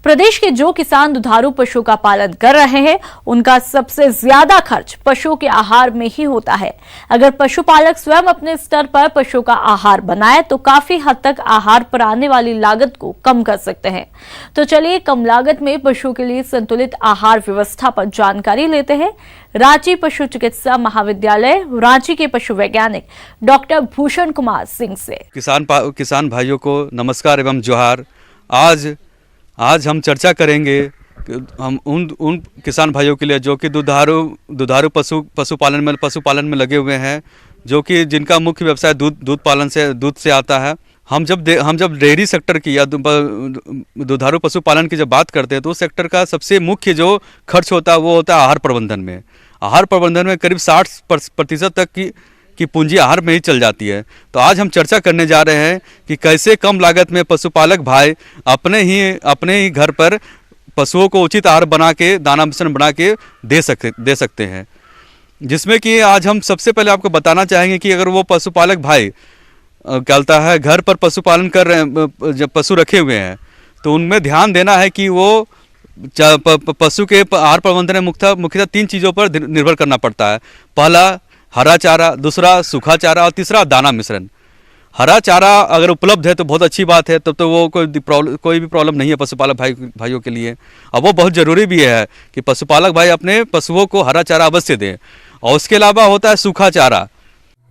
प्रदेश के जो किसान दुधारू पशु का पालन कर रहे हैं, उनका सबसे ज्यादा खर्च पशुओं के आहार में ही होता है। अगर पशुपालक स्वयं अपने स्तर पर पशु का आहार बनाए तो काफी हद तक आहार पर आने वाली लागत को कम कर सकते हैं। तो चलिए कम लागत में पशु के लिए संतुलित आहार व्यवस्था पर जानकारी लेते हैं। रांची पशु चिकित्सा महाविद्यालय रांची के पशु वैज्ञानिक डॉक्टर भूषण कुमार सिंह से। किसान भाइयों को नमस्कार एवं जोहार। आज हम चर्चा करेंगे हम उन किसान भाइयों के लिए जो कि दुधारू पशुपालन में लगे हुए हैं, जो कि जिनका मुख्य व्यवसाय दूध से आता है। हम जब डेयरी सेक्टर की या दुधारू पशुपालन की जब बात करते हैं तो उस सेक्टर का सबसे मुख्य जो खर्च होता है वो होता है आहार प्रबंधन में। आहार प्रबंधन में करीब 60% तक की पूंजी आहार में ही चल जाती है। तो आज हम चर्चा करने जा रहे हैं कि कैसे कम लागत में पशुपालक भाई अपने ही घर पर पशुओं को उचित आहार बना के, दाना मिश्रण बना के दे सकते हैं। जिसमें कि आज हम सबसे पहले आपको बताना चाहेंगे कि अगर वो पशुपालक भाई क्या होता है घर पर पशुपालन कर रहे हैं, जब पशु रखे हुए हैं तो उनमें ध्यान देना है कि वो पशु के आहार प्रबंधन में मुख्यतः 3 चीज़ों पर निर्भर करना पड़ता है। पहला हरा चारा, दूसरा सूखा चारा और तीसरा दाना मिश्रण। हरा चारा अगर उपलब्ध है तो बहुत अच्छी बात है, तब तो वो कोई भी प्रॉब्लम नहीं है पशुपालक भाइयों के लिए। अब वो बहुत ज़रूरी भी है कि पशुपालक भाई अपने पशुओं को हरा चारा अवश्य दें। और उसके अलावा होता है सूखा चारा।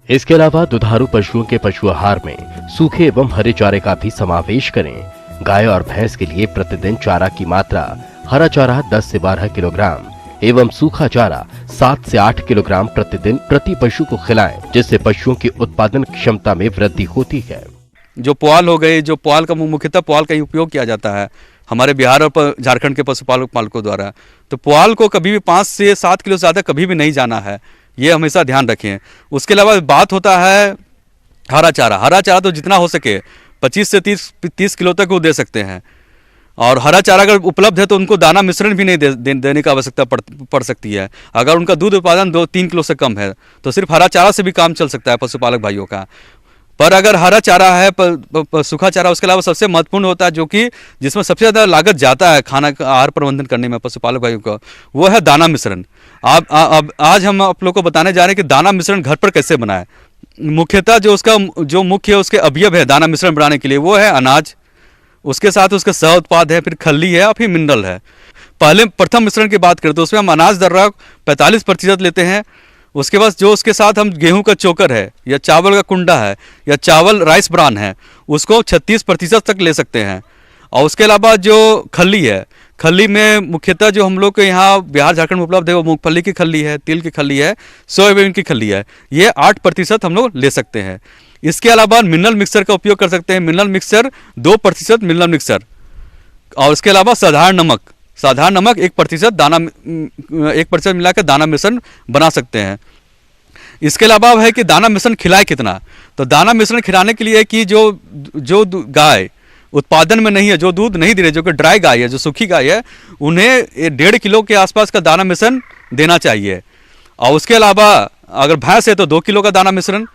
इसके अलावा दुधारू पशुओं के पशु आहार में सूखे एवं हरे चारे का भी समावेश करें। गाय और भैंस के लिए प्रतिदिन चारा की मात्रा हरा चारा 10 से 12 किलोग्राम एवं सूखा चारा 7 से 8 किलोग्राम प्रतिदिन प्रति पशु को खिलाएं, जिससे पशुओं की उत्पादन क्षमता में वृद्धि होती है। जो पुआल हो गए, जो पुआल का मुख्यतः पुआल का ही उपयोग किया जाता है हमारे बिहार और झारखंड के पशुपालकों द्वारा। तो पुआल को कभी भी 5 से 7 किलो से ज़्यादा कभी भी नहीं जाना है, ये हमेशा ध्यान रखें। उसके अलावा बात होता है हरा चारा। हरा चारा तो जितना हो सके 25 से 30 किलो तक वो दे सकते हैं। और हरा चारा अगर उपलब्ध है तो उनको दाना मिश्रण भी नहीं देने की आवश्यकता पड़ सकती है। अगर उनका दूध उत्पादन 2-3 किलो से कम है तो सिर्फ हरा चारा से भी काम चल सकता है पशुपालक भाइयों का। पर अगर हरा चारा है, सूखा चारा उसके अलावा सबसे महत्वपूर्ण होता है, जो कि जिसमें सबसे ज़्यादा लागत जाता है खाना का आहार प्रबंधन करने में पशुपालक भाइयों का, वो है दाना मिश्रण। आज हम आप लोग को बताने जा रहे हैं कि दाना मिश्रण घर पर कैसे बनाएं। मुख्यतः जो मुख्य उसके अवयव है दाना मिश्रण बनाने के लिए वो है अनाज, उसके साथ उसका सह उत्पाद है, फिर खल्ली है और फिर मिनरल है। प्रथम मिश्रण की बात करें तो उसमें हम अनाज दर्रा 45% लेते हैं। उसके बाद जो उसके साथ हम गेहूं का चोकर है या चावल का कुंडा है या चावल राइस ब्रान है, उसको 36% तक ले सकते हैं। और उसके अलावा जो खल्ली है, खल्ली में मुख्यतः जो हम लोग के यहाँ बिहार झारखंड में उपलब्ध है वो मूंगफली की खल्ली है, तिल की खल्ली है, सोयाबीन की खल्ली है। ये 8% हम लोग ले सकते हैं। इसके अलावा मिनरल मिक्सर का उपयोग कर सकते हैं। Mineral mixer 2% mineral mixer. और इसके अलावा साधारण नमक 1% मिलाकर दाना मिश्रण बना सकते हैं। इसके अलावा है कि दाना मिश्रण खिलाए कितना। तो दाना मिश्रण खिलाने के लिए कि जो गाय उत्पादन में नहीं है, जो दूध नहीं दे रही, जो कि ड्राई गाय है, जो सूखी गाय है, उन्हें 1.5 किलो के आसपास का दाना मिश्रण देना चाहिए। और उसके अलावा अगर भैंस है तो 2 किलो का दाना मिश्रण।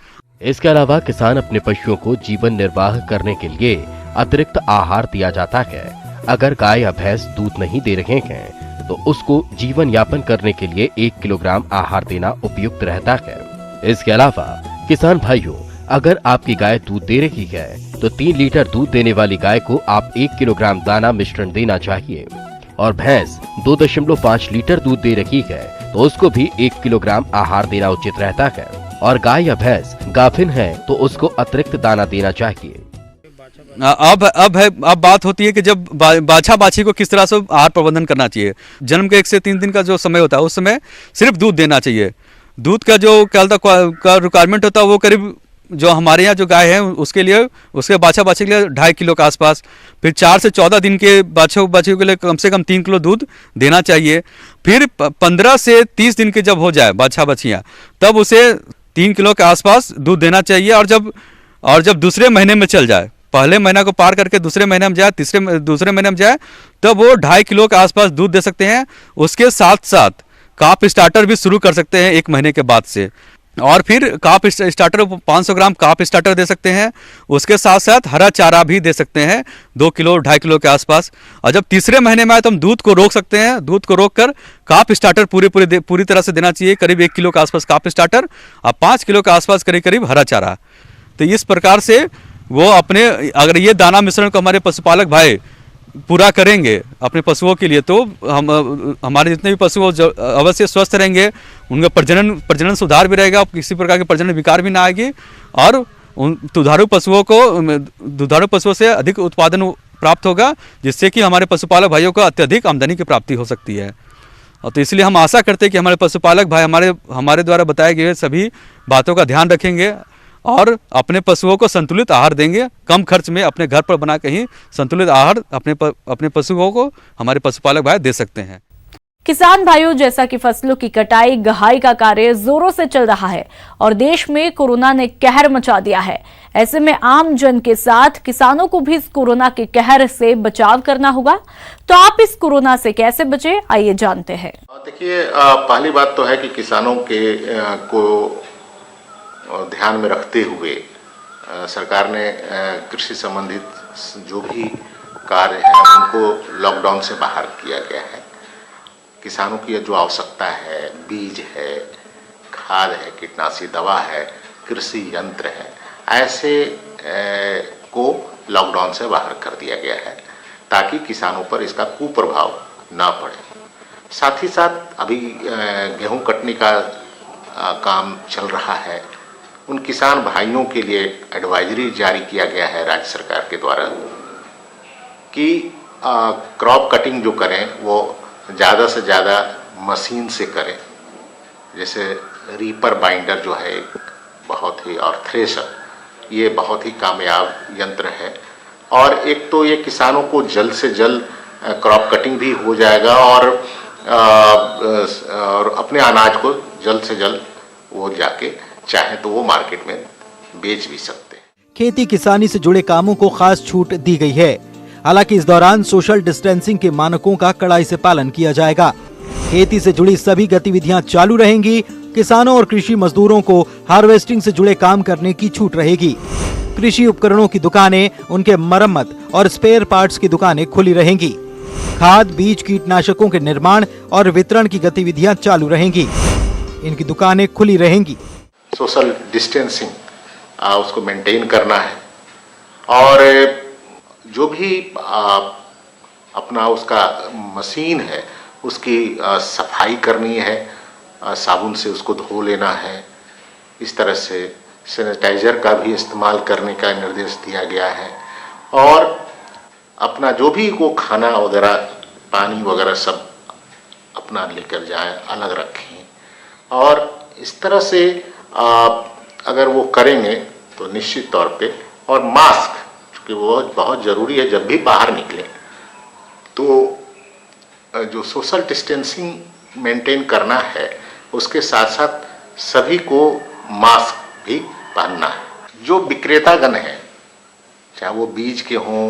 इसके अलावा किसान अपने पशुओं को जीवन निर्वाह करने के लिए अतिरिक्त आहार दिया जाता है। अगर गाय या भैंस दूध नहीं दे रहे हैं तो उसको जीवन यापन करने के लिए 1 किलोग्राम आहार देना उपयुक्त रहता है। इसके अलावा किसान भाइयों, अगर आपकी गाय दूध दे रही है तो 3 लीटर दूध देने वाली गाय को आप 1 किलोग्राम दाना मिश्रण देना चाहिए। और भैंस 2.5 लीटर दूध दे रही है तो उसको भी 1 किलोग्राम आहार देना उचित रहता है। और गाय या भैंस गाभिन है तो उसको अतिरिक्त दाना देना चाहिए। अब बात होती है कि जब बाछा बाछी को किस तरह से आहार प्रबंधन करना चाहिए। जन्म के 1 से 3 दिन का जो समय होता है उस समय सिर्फ दूध देना चाहिए। दूध का जो का रिक्वायरमेंट होता है वो करीब जो हमारे यहाँ जो गाय है उसके लिए, उसके बाछा बाछी के लिए 2.5 किलो के आसपास। फिर 4 से 14 दिन के बाछियों के लिए कम से कम 3 किलो दूध देना चाहिए। फिर 15 से 30 दिन के जब हो जाए बाछा बछियाँ, तब उसे 3 किलो के आसपास दूध देना चाहिए। और जब दूसरे महीने में चल जाए, पहले महीना को पार करके दूसरे महीने में जाए, दूसरे महीने में जाए, तब वो 2.5 किलो के आसपास दूध दे सकते हैं। उसके साथ साथ काफ स्टार्टर भी शुरू कर सकते हैं 1 महीने के बाद से। और फिर काप स्टार्टर 500 ग्राम काप स्टार्टर दे सकते हैं। उसके साथ साथ हरा चारा भी दे सकते हैं 2 किलो 2.5 किलो के आसपास। और जब तीसरे महीने में आए तो हम दूध को रोक सकते हैं। दूध को रोक कर काप स्टार्टर पूरी तरह से देना चाहिए, करीब 1 किलो के आसपास काप स्टार्टर और 5 किलो के आसपास करीब हरा चारा। तो इस प्रकार से वो अपने, अगर ये दाना मिश्रण को हमारे पशुपालक भाई पूरा करेंगे अपने पशुओं के लिए, तो हमारे जितने भी पशु अवश्य स्वस्थ रहेंगे, उनका प्रजनन सुधार भी रहेगा, किसी प्रकार के प्रजनन विकार भी ना आएगी और उन दुधारू पशुओं से अधिक उत्पादन प्राप्त होगा, जिससे कि हमारे पशुपालक भाइयों को अत्यधिक आमदनी की प्राप्ति हो सकती है। और तो इसलिए हम आशा करते हैं कि हमारे पशुपालक भाई हमारे द्वारा बताए गए सभी बातों का ध्यान रखेंगे और अपने पशुओं को संतुलित आहार देंगे। कम खर्च में अपने घर पर बना के ही संतुलित आहार अपने पशुओं को हमारे पशुपालक भाई दे सकते हैं। किसान भाइयों, जैसा कि फसलों की कटाई गहाई का कार्य जोरों से चल रहा है और देश में कोरोना ने कहर मचा दिया है, ऐसे में आम जन के साथ किसानों को भी इस कोरोना के कहर से बचाव करना होगा। तो आप इस कोरोना से कैसे बचे, आइए जानते हैं। देखिए, पहली बात तो है कि किसानों को ध्यान में रखते हुए सरकार ने कृषि संबंधित जो भी कार्य हैं उनको लॉकडाउन से बाहर किया गया है। किसानों की जो आवश्यकता है, बीज है, खाद है, कीटनाशी दवा है, कृषि यंत्र है, ऐसे को लॉकडाउन से बाहर कर दिया गया है ताकि किसानों पर इसका कुप्रभाव ना पड़े। साथ ही साथ अभी गेहूं कटने का काम चल रहा है। उन किसान भाइयों के लिए एडवाइजरी जारी किया गया है राज्य सरकार के द्वारा कि क्रॉप कटिंग जो करें वो ज़्यादा से ज़्यादा मशीन से करें। जैसे रीपर बाइंडर जो है बहुत ही, और थ्रेशर, ये बहुत ही कामयाब यंत्र है। और एक तो ये किसानों को जल्द से जल्द क्रॉप कटिंग भी हो जाएगा और अपने अनाज को जल्द से जल्द वो जाके चाहे तो वो मार्केट में बेच भी सकते हैं। खेती किसानी से जुड़े कामों को खास छूट दी गई है। हालांकि इस दौरान सोशल डिस्टेंसिंग के मानकों का कड़ाई से पालन किया जाएगा। खेती से जुड़ी सभी गतिविधियां चालू रहेंगी। किसानों और कृषि मजदूरों को हार्वेस्टिंग से जुड़े काम करने की छूट रहेगी। कृषि उपकरणों की दुकानें, उनके मरम्मत और स्पेयर पार्ट्स की दुकानें खुली रहेंगी। खाद, बीज, कीटनाशकों के निर्माण और वितरण की गतिविधियां चालू रहेंगी। इनकी दुकानें खुली रहेंगी। सोशल डिस्टेंसिंग उसको मेंटेन करना है और जो भी अपना उसका मशीन है उसकी सफाई करनी है, साबुन से उसको धो लेना है। इस तरह से सैनिटाइजर का भी इस्तेमाल करने का निर्देश दिया गया है और अपना जो भी वो खाना वगैरह, पानी वगैरह सब अपना लेकर जाएं, अलग रखें। और इस तरह से अगर वो करेंगे तो निश्चित तौर पे, और मास्क कि वो बहुत ज़रूरी है जब भी बाहर निकले, तो जो सोशल डिस्टेंसिंग मेंटेन करना है उसके साथ साथ सभी को मास्क भी पहनना है। जो विक्रेतागण हैं, चाहे वो बीज के हों,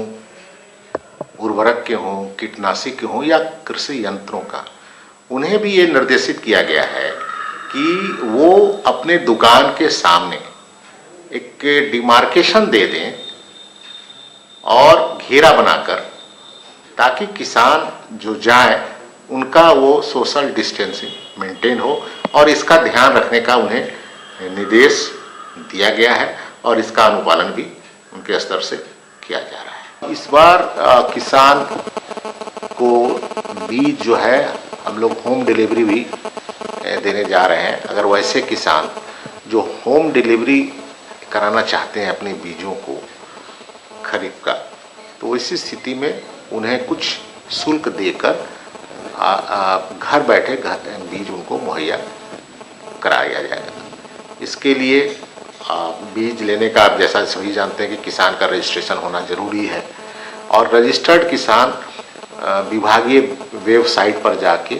उर्वरक के हों, कीटनाशी के हों या कृषि यंत्रों का, उन्हें भी ये निर्देशित किया गया है कि वो अपने दुकान के सामने एक डिमार्केशन दे दें और घेरा बनाकर, ताकि किसान जो जाए उनका वो सोशल डिस्टेंसिंग मेंटेन हो। और इसका ध्यान रखने का उन्हें निर्देश दिया गया है और इसका अनुपालन भी उनके स्तर से किया जा रहा है। इस बार किसान को बीज जो है हम लोग होम डिलीवरी भी देने जा रहे हैं। अगर वैसे किसान जो होम डिलीवरी कराना चाहते हैं अपने बीजों को खरीद का, तो इसी स्थिति में उन्हें कुछ शुल्क देकर घर बैठे बीज उनको मुहैया कराया जाएगा। इसके लिए बीज लेने का, आप जैसा सभी जानते हैं कि किसान का रजिस्ट्रेशन होना जरूरी है और रजिस्टर्ड किसान विभागीय वेबसाइट पर जाके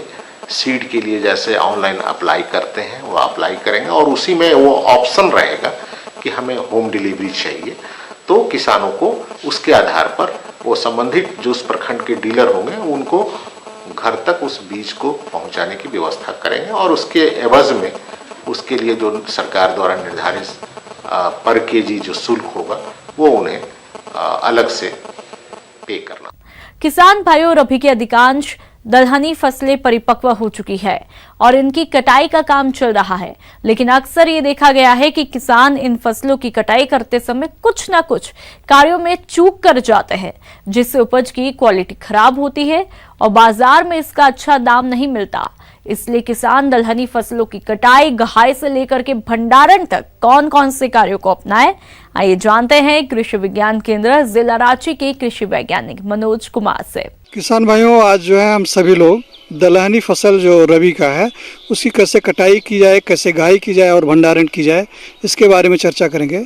सीड के लिए जैसे ऑनलाइन अप्लाई करते हैं वो अप्लाई करेंगे और उसी में वो ऑप्शन रहेगा कि हमें होम डिलीवरी चाहिए, तो किसानों को उसके आधार पर वो संबंधित जो उस प्रखंड के डीलर होंगे उनको घर तक उस बीज को पहुंचाने की व्यवस्था करेंगे और उसके एवज में उसके लिए जो सरकार द्वारा निर्धारित पर केजी जो शुल्क होगा वो उन्हें अलग से पे करना। किसान भाइयों, रबी की अधिकांश दलहनी फसलें परिपक्व हो चुकी है और इनकी कटाई का काम चल रहा है, लेकिन अक्सर ये देखा गया है कि किसान इन फसलों की कटाई करते समय कुछ न कुछ कार्यों में चूक कर जाते हैं, जिससे उपज की क्वालिटी खराब होती है और बाजार में इसका अच्छा दाम नहीं मिलता। इसलिए किसान दलहनी फसलों की कटाई, गहाई से लेकर के भंडारण तक कौन कौन से कार्यों को अपनाएं, आइए जानते हैं कृषि विज्ञान केंद्र जिला रांची के कृषि वैज्ञानिक मनोज कुमार से। किसान भाइयों, आज जो है हम सभी लोग दलहनी फसल जो रबी का है उसकी कैसे कटाई की जाए, कैसे गहाई की जाए और भंडारण की जाए, इसके बारे में चर्चा करेंगे।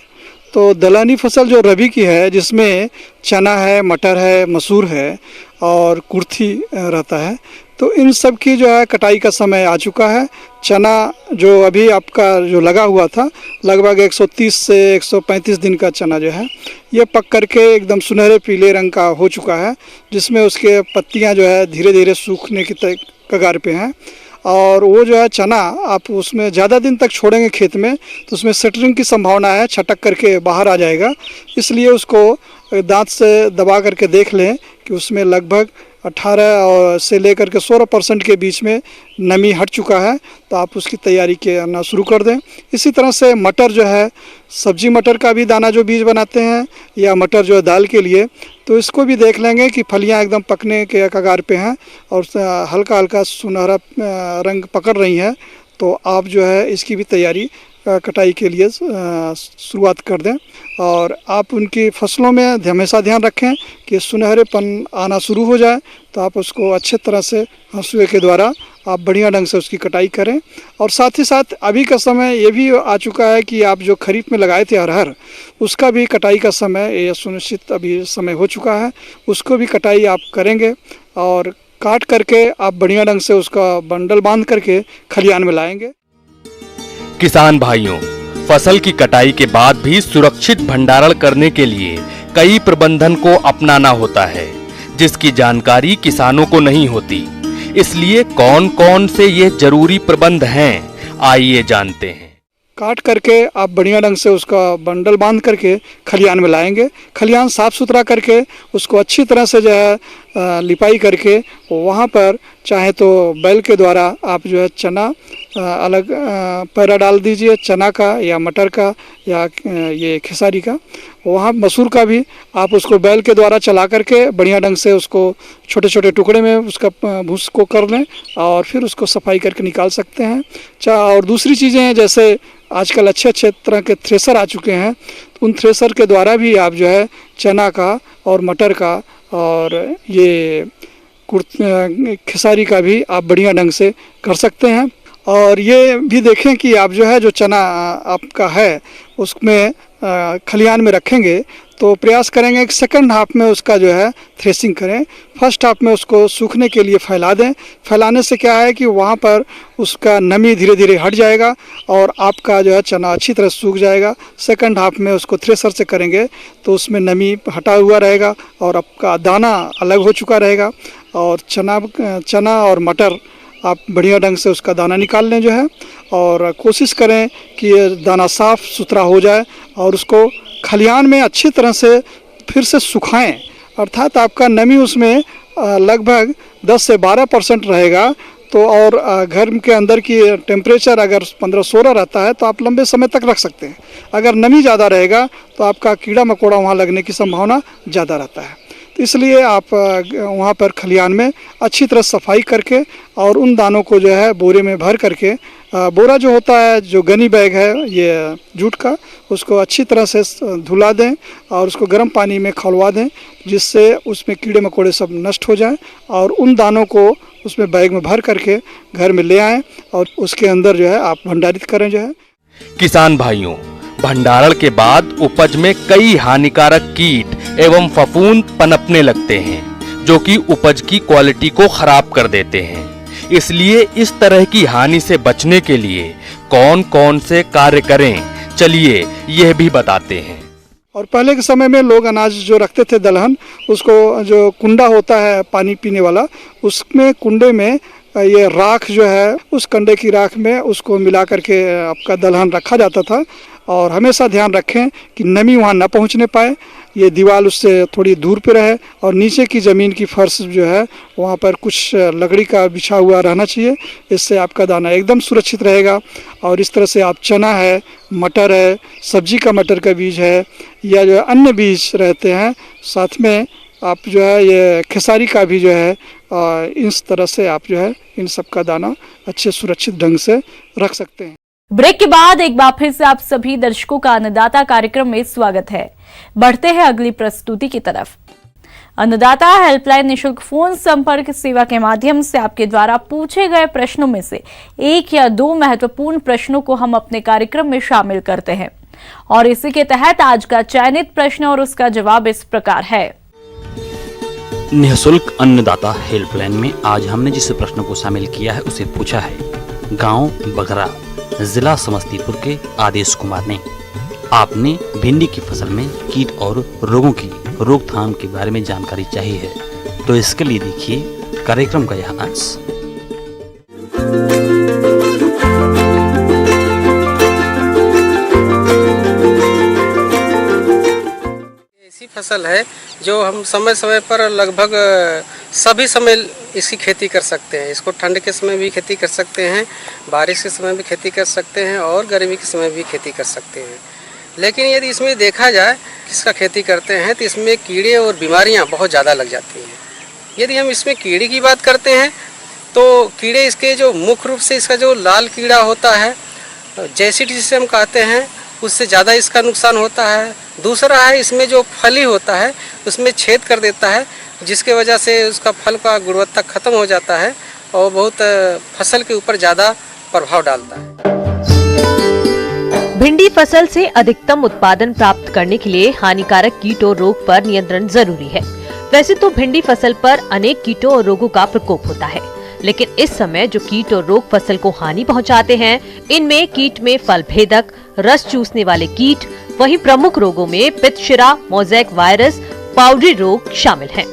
तो दलहनी फसल जो रबी की है, जिसमें चना है, मटर है, मसूर है और कुर्थी रहता है, तो इन सब की जो है कटाई का समय आ चुका है। चना जो अभी आपका जो लगा हुआ था, लगभग 130 से 135 दिन का चना जो है ये पक करके एकदम सुनहरे पीले रंग का हो चुका है, जिसमें उसके पत्तियां जो है धीरे धीरे सूखने की कगार पे हैं। और वो जो है चना आप उसमें ज़्यादा दिन तक छोड़ेंगे खेत में तो उसमें सेटरिंग की संभावना है, छटक करके बाहर आ जाएगा। इसलिए उसको दांत से दबा करके देख लें कि उसमें लगभग 18 से लेकर के 16% के बीच में नमी हट चुका है, तो आप उसकी तैयारी करना शुरू कर दें। इसी तरह से मटर जो है, सब्जी मटर का भी दाना जो बीज बनाते हैं या मटर जो है दाल के लिए, तो इसको भी देख लेंगे कि फलियां एकदम पकने के कगार पे हैं और हल्का हल्का सुनहरा रंग पकड़ रही हैं, तो आप जो है इसकी भी तैयारी कटाई के लिए शुरुआत कर दें। और आप उनकी फसलों में हमेशा ध्यान रखें कि सुनहरेपन आना शुरू हो जाए तो आप उसको अच्छे तरह से हंसुए के द्वारा आप बढ़िया ढंग से उसकी कटाई करें। और साथ ही साथ अभी का समय ये भी आ चुका है कि आप जो खरीफ में लगाए थे अरहर, उसका भी कटाई का समय ये सुनिश्चित अभी समय हो चुका है, उसको भी कटाई आप करेंगे और काट करके आप बढ़िया ढंग से उसका बंडल बांध करके खलिहान में लाएंगे। किसान भाइयों, फसल की कटाई के बाद भी सुरक्षित भंडारण करने के लिए कई प्रबंधन को अपनाना होता है, जिसकी जानकारी किसानों को नहीं होती। इसलिए कौन कौन से ये जरूरी प्रबंध हैं, आइए जानते हैं। काट करके आप बढ़िया ढंग से उसका बंडल बांध करके खलिहान में लाएंगे। खलिहान साफ़ सुथरा करके उसको अच्छी तरह से जो है लिपाई करके वहाँ पर चाहे तो बैल के द्वारा आप जो है चना अलग पैरा डाल दीजिए, चना का या मटर का या ये खेसारी का। वहाँ मसूर का भी आप उसको बैल के द्वारा चला करके बढ़िया ढंग से उसको छोटे छोटे टुकड़े में उसका भूस को कर लें और फिर उसको सफाई करके निकाल सकते हैं। और दूसरी चीज़ें हैं, जैसे आजकल अच्छे अच्छे तरह के थ्रेसर आ चुके हैं, तो उन थ्रेसर के द्वारा भी आप जो है चना का और मटर का और ये खेसारी का भी आप बढ़िया ढंग से कर सकते हैं। और ये भी देखें कि आप जो है जो चना आपका है उसमें खलिहान में रखेंगे तो प्रयास करेंगे कि सेकंड हाफ में उसका जो है थ्रेसिंग करें। फर्स्ट हाफ में उसको सूखने के लिए फैला दें। फैलाने से क्या है कि वहाँ पर उसका नमी धीरे धीरे हट जाएगा और आपका जो है चना अच्छी तरह सूख जाएगा। सेकंड हाफ में उसको थ्रेसर से करेंगे तो उसमें नमी हटा हुआ रहेगा और आपका दाना अलग हो चुका रहेगा। और चना और मटर आप बढ़िया ढंग से उसका दाना निकाल लें जो है, और कोशिश करें कि ये दाना साफ़ सुथरा हो जाए और उसको खलिहान में अच्छी तरह से फिर से सुखाएं। अर्थात आपका नमी उसमें लगभग 10 से 12% रहेगा। तो और घर के अंदर की टेम्परेचर अगर 15-16 रहता है तो आप लंबे समय तक रख सकते हैं। अगर नमी ज़्यादा रहेगा तो आपका कीड़ा मकोड़ा वहाँ लगने की संभावना ज़्यादा रहता है। तो इसलिए आप वहाँ पर खलिहान में अच्छी तरह सफाई करके और उन दानों को जो है बोरे में भर करके, बोरा जो होता है जो गनी बैग है ये जूट का, उसको अच्छी तरह से धुला दें और उसको गर्म पानी में खौलवा दें, जिससे उसमें कीड़े मकोड़े सब नष्ट हो जाएं। और उन दानों को उसमें बैग में भर करके घर में ले आएँ और उसके अंदर जो है आप भंडारित करें जो है। किसान भाइयों, भंडारण के बाद उपज में कई हानिकारक कीट एवं फफूंद पनपने लगते हैं, जो कि उपज की क्वालिटी को खराब कर देते हैं। इसलिए इस तरह की हानि से बचने के लिए कौन कौन से कार्य करें, चलिए यह भी बताते हैं। और पहले के समय में लोग अनाज जो रखते थे दलहन, उसको जो कुंडा होता है पानी पीने वाला, उसमें कुंडे में ये राख जो है उस कंडे की राख में उसको मिला करके आपका दलहन रखा जाता था। और हमेशा ध्यान रखें कि नमी वहाँ न पहुँचने पाए, ये दीवार उससे थोड़ी दूर पे रहे और नीचे की ज़मीन की फर्श जो है वहाँ पर कुछ लकड़ी का बिछा हुआ रहना चाहिए। इससे आपका दाना एकदम सुरक्षित रहेगा। और इस तरह से आप चना है, मटर है, सब्जी का मटर का बीज है या जो अन्य बीज रहते हैं, साथ में आप जो है ये खेसारी का भी जो है इस तरह से आप जो है इन सब का दाना अच्छे सुरक्षित ढंग से रख सकते हैं। ब्रेक के बाद एक बार फिर से आप सभी दर्शकों का अन्नदाता कार्यक्रम में स्वागत है। बढ़ते हैं अगली प्रस्तुति की तरफ। अन्नदाता हेल्पलाइन निशुल्क फोन संपर्क सेवा के माध्यम से आपके द्वारा पूछे गए प्रश्नों में से एक या दो महत्वपूर्ण प्रश्नों को हम अपने कार्यक्रम में शामिल करते हैं और इसी के तहत आज का चयनित प्रश्न और उसका जवाब इस प्रकार है। निःशुल्क अन्नदाता हेल्पलाइन में आज हमने जिस प्रश्न को शामिल किया है उसे पूछा है गांव बघरा, जिला समस्तीपुर के आदेश कुमार ने। आपने भिंडी की फसल में कीट और रोगों की रोकथाम के बारे में जानकारी चाहिए है, तो इसके लिए देखिए कार्यक्रम का यह अंश। ऐसी फसल है जो हम समय समय पर लगभग सभी समय इसकी खेती कर सकते हैं। इसको ठंड के समय भी खेती कर सकते हैं, बारिश के समय भी खेती कर सकते हैं और गर्मी के समय भी खेती कर सकते हैं। लेकिन यदि इसमें देखा जाए किसका खेती करते हैं तो इसमें कीड़े और बीमारियां बहुत ज़्यादा लग जाती हैं। यदि हम इसमें कीड़े की बात करते हैं तो कीड़े इसके जो मुख्य रूप से इसका जो लाल कीड़ा होता है, जैसिड जिसे हम कहते हैं, उससे ज़्यादा इसका नुकसान होता है। दूसरा है इसमें जो फली होता है उसमें छेद कर देता है, जिसके वजह से उसका फल का गुणवत्ता खत्म हो जाता है और बहुत फसल के ऊपर ज़्यादा प्रभाव डालता है। भिंडी फसल से अधिकतम उत्पादन प्राप्त करने के लिए हानिकारक कीट और रोग पर नियंत्रण जरूरी है। वैसे तो भिंडी फसल पर अनेक कीटों और रोगों का प्रकोप होता है, लेकिन इस समय जो कीट और रोग फसल को हानि पहुंचाते हैं, इनमें कीट में फल भेदक, रस चूसने वाले कीट, वहीं प्रमुख रोगों में पित्तशिरा, मोज़ेक वायरस, पाउडरी रोग शामिल हैं।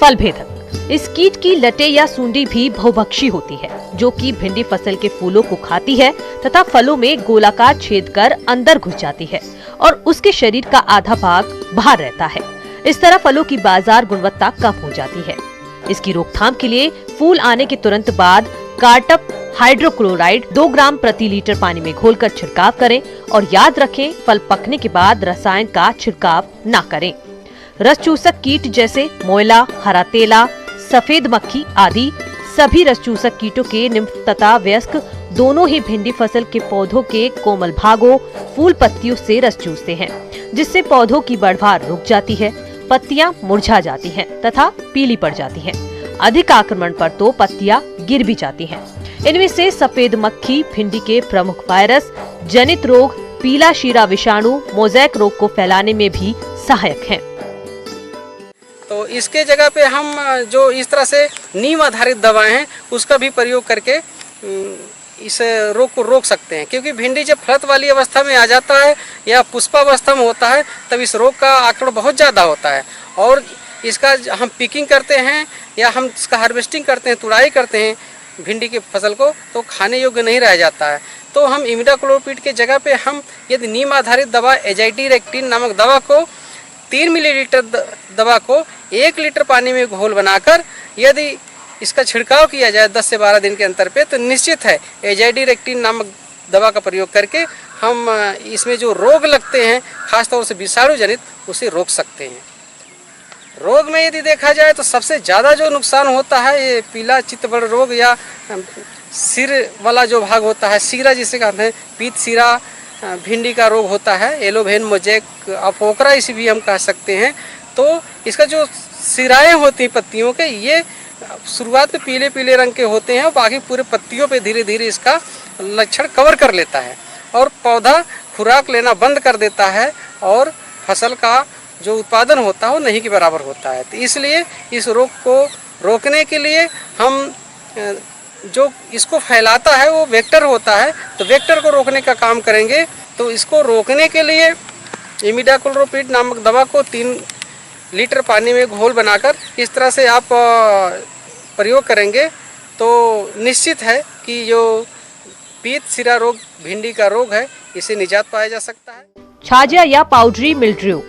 फल भेदक, इस कीट की लटे या सूंडी भी बहुभक्षी होती है, जो कि भिंडी फसल के फूलों को खाती है तथा फलों में गोलाकार छेद कर अंदर घुस जाती है और उसके शरीर का आधा भाग बाहर रहता है। इस तरह फलों की बाजार गुणवत्ता कम हो जाती है। इसकी रोकथाम के लिए फूल आने के तुरंत बाद कार्टप हाइड्रोक्लोराइड 2 ग्राम प्रति लीटर पानी में घोलकर छिड़काव करें और याद रखें, फल पकने के बाद रसायन का छिड़काव न करें। रस चूसक कीट जैसे मोयला, हरा तेला, सफेद मक्खी आदि सभी रस चूसक कीटों के निम्फ तथा वयस्क दोनों ही भिंडी फसल के पौधों के कोमल भागों, फूल पत्तियों से रस चूसते हैं, जिससे पौधों की बढ़वार रुक जाती है, पत्तियां मुरझा जाती हैं तथा पीली पड़ जाती हैं। अधिक आक्रमण पर तो पत्तियां गिर भी जाती हैं। इनमें से सफेद मक्खी भिंडी के प्रमुख वायरस जनित रोग पीला शीरा विषाणु मोज़ेक रोग को फैलाने में भी सहायक हैं। तो इसके जगह पे हम जो इस तरह से नीम आधारित दवाएं हैं उसका भी प्रयोग करके इस रोग को रोक सकते हैं, क्योंकि भिंडी जब फलत वाली अवस्था में आ जाता है या पुष्पावस्था में होता है तब इस रोग का आक्रमण बहुत ज़्यादा होता है और इसका हम पिकिंग करते हैं या हम इसका हार्वेस्टिंग करते हैं, तुड़ाई करते हैं भिंडी की फसल को, तो खाने योग्य नहीं रह जाता है। तो हम इमिडाक्लोप्रिड के जगह पे हम यदि नीम आधारित दवा एजाइटिरेक्टिन नामक दवा को 3 मिलीलीटर दवा को 1 लीटर पानी में घोल बनाकर यदि इसका छिड़काव किया जाए 10 से 12 दिन के अंतर पे, तो निश्चित है एजाइटिरेक्टिन नामक दवा का प्रयोग करके हम इसमें जो रोग लगते हैं खासतौर से विषाणु जनित उसे रोक सकते हैं। रोग में यदि देखा जाए तो सबसे ज़्यादा जो नुकसान होता है ये पीला चित्तबड़ रोग या सिर वाला जो भाग होता है, सीरा जिसे कहते हैं, पीत सीरा भिंडी का रोग होता है, एलोवेन मोज़ेक अपोकरा इसे भी हम कह सकते हैं। तो इसका जो सिराएं होती हैं पत्तियों के, ये शुरुआत में पीले पीले रंग के होते हैं और बाकी पूरे पत्तियों पे धीरे धीरे इसका लक्षण कवर कर लेता है और पौधा खुराक लेना बंद कर देता है और फसल का जो उत्पादन होता है वो नहीं के बराबर होता है। तो इसलिए इस रोग को रोकने के लिए हम जो इसको फैलाता है वो वेक्टर होता है, तो वेक्टर को रोकने का काम करेंगे। तो इसको रोकने के लिए इमिडाक्लोप्रिड नामक दवा को 3 लीटर पानी में घोल बनाकर इस तरह से आप प्रयोग करेंगे तो निश्चित है कि जो पीत सिरा रोग भिंडी का रोग है, इसे निजात पाया जा सकता है। छाजिया या पाउडरी मिल्ड्रू,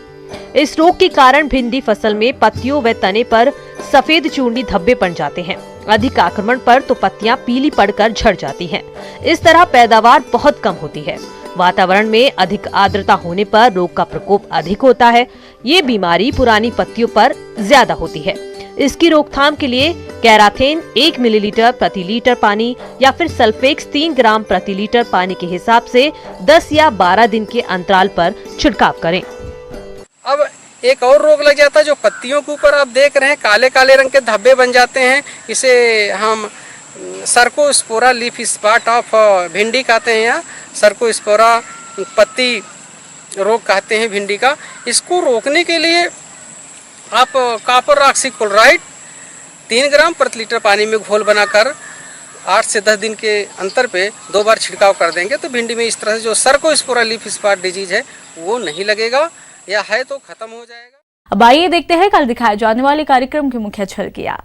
इस रोग के कारण भिंडी फसल में पत्तियों व तने पर सफेद चूर्णी धब्बे बन जाते हैं। अधिक आक्रमण पर तो पत्तियां पीली पड़कर झड़ जाती हैं। इस तरह पैदावार बहुत कम होती है। वातावरण में अधिक आर्द्रता होने पर रोग का प्रकोप अधिक होता है। ये बीमारी पुरानी पत्तियों पर ज्यादा होती है। इसकी रोकथाम के लिए कैराथेन 1 मिलीलीटर प्रति लीटर पानी या फिर सल्फेक्स 3 ग्राम प्रति लीटर पानी के हिसाब से 10 या 12 दिन के अंतराल पर छिड़काव करें। अब एक और रोग लग जाता है जो पत्तियों के ऊपर आप देख रहे हैं, काले काले रंग के धब्बे बन जाते हैं। इसे हम सर्कोस्पोरा लीफ स्पॉट ऑफ भिंडी कहते हैं या सर्कोस्पोरा पत्ती रोग कहते हैं भिंडी का। इसको रोकने के लिए आप कॉपर ऑक्सीक्लोराइड 3 ग्राम प्रति लीटर पानी में घोल बनाकर 8 से 10 दिन के अंतर पे 2 बार छिड़काव कर देंगे तो भिंडी में इस तरह से जो सर्कोस्पोरा लीफ स्पॉट डिजीज है वो नहीं लगेगा, या है तो खत्म हो जाएगा। अब आइए देखते हैं कल दिखाए जाने वाले कार्यक्रम की मुख्य झलकियां।